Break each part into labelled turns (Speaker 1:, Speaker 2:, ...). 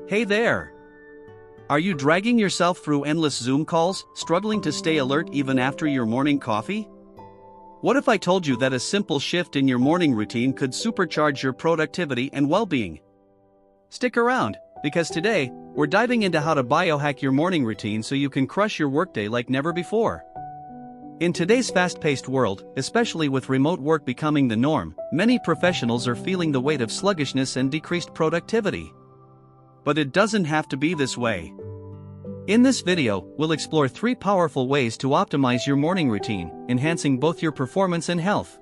Speaker 1: Hey there! Are you dragging yourself through endless Zoom calls, struggling to stay alert even after your morning coffee? What if I told you that a simple shift in your morning routine could supercharge your productivity and well-being? Stick around, because today, we're diving into how to biohack your morning routine so you can crush your workday like never before. In today's fast-paced world, especially with remote work becoming the norm, many professionals are feeling the weight of sluggishness and decreased productivity. But it doesn't have to be this way. In this video, we'll explore 3 powerful ways to optimize your morning routine, enhancing both your performance and health.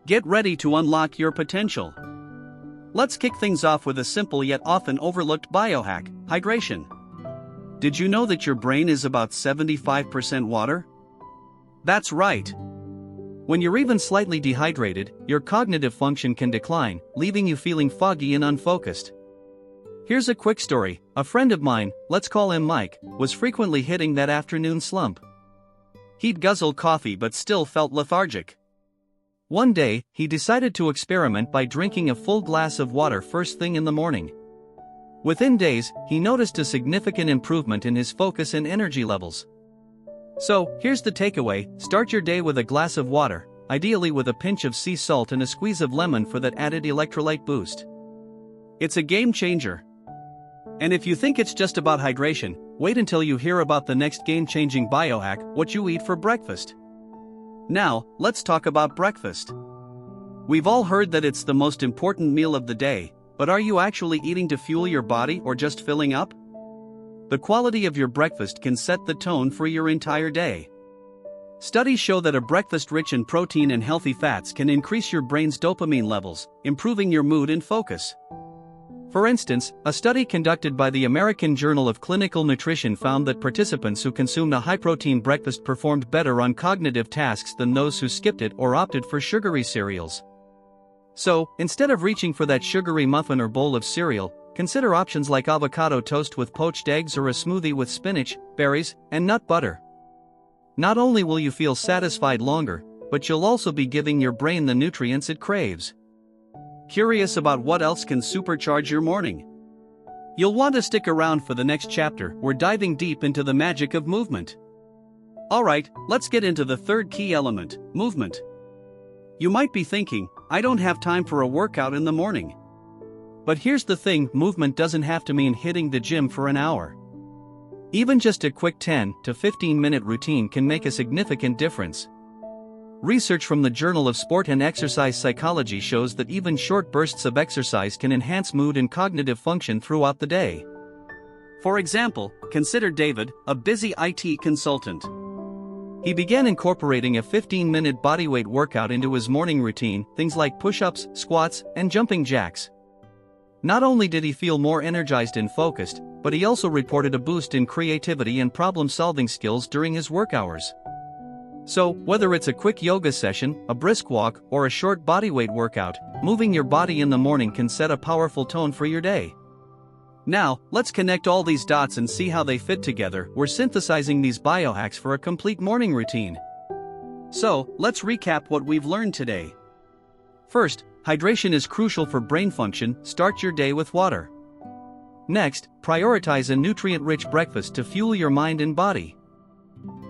Speaker 1: Get ready to unlock your potential. Let's kick things off with a simple yet often overlooked biohack: hydration. Did you know that your brain is about 75% water? That's right. When you're even slightly dehydrated, your cognitive function can decline, leaving you feeling foggy and unfocused. Here's a quick story. A friend of mine, let's call him Mike, was frequently hitting that afternoon slump. He'd guzzle coffee but still felt lethargic. One day, he decided to experiment by drinking a full glass of water first thing in the morning. Within days, he noticed a significant improvement in his focus and energy levels. So, here's the takeaway: start your day with a glass of water, ideally with a pinch of sea salt and a squeeze of lemon for that added electrolyte boost. It's a game changer. And if you think it's just about hydration, wait until you hear about the next game-changing biohack: what you eat for breakfast. Now, let's talk about breakfast. We've all heard that it's the most important meal of the day, but are you actually eating to fuel your body or just filling up? The quality of your breakfast can set the tone for your entire day. Studies show that a breakfast rich in protein and healthy fats can increase your brain's dopamine levels, improving your mood and focus. For instance, a study conducted by the American Journal of Clinical Nutrition found that participants who consumed a high-protein breakfast performed better on cognitive tasks than those who skipped it or opted for sugary cereals. So, instead of reaching for that sugary muffin or bowl of cereal, consider options like avocado toast with poached eggs or a smoothie with spinach, berries, and nut butter. Not only will you feel satisfied longer, but you'll also be giving your brain the nutrients it craves. Curious about what else can supercharge your morning? You'll want to stick around for the next chapter. We're diving deep into the magic of movement. Alright, let's get into the third key element: movement. You might be thinking, I don't have time for a workout in the morning. But here's the thing: movement doesn't have to mean hitting the gym for an hour. Even just a quick 10 to 15-minute routine can make a significant difference. Research from the Journal of Sport and Exercise Psychology shows that even short bursts of exercise can enhance mood and cognitive function throughout the day. For example, consider David, a busy IT consultant. He began incorporating a 15-minute bodyweight workout into his morning routine, things like push-ups, squats, and jumping jacks. Not only did he feel more energized and focused, but he also reported a boost in creativity and problem-solving skills during his work hours. So, whether it's a quick yoga session, a brisk walk, or a short bodyweight workout, moving your body in the morning can set a powerful tone for your day. Now, let's connect all these dots and see how they fit together. We're synthesizing these biohacks for a complete morning routine. So, let's recap what we've learned today. First, hydration is crucial for brain function. Start your day with water. Next, prioritize a nutrient-rich breakfast to fuel your mind and body.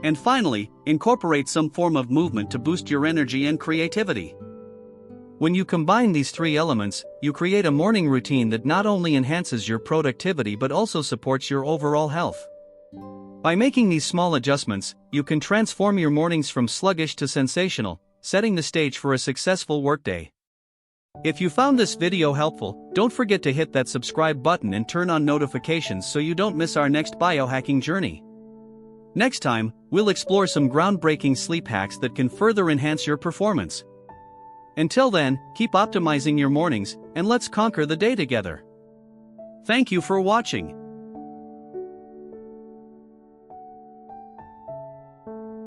Speaker 1: And finally, incorporate some form of movement to boost your energy and creativity. When you combine these 3 elements, you create a morning routine that not only enhances your productivity but also supports your overall health. By making these small adjustments, you can transform your mornings from sluggish to sensational, setting the stage for a successful workday. If you found this video helpful, don't forget to hit that subscribe button and turn on notifications so you don't miss our next biohacking journey. Next time, we'll explore some groundbreaking sleep hacks that can further enhance your performance. Until then, keep optimizing your mornings, and let's conquer the day together. Thank you for watching.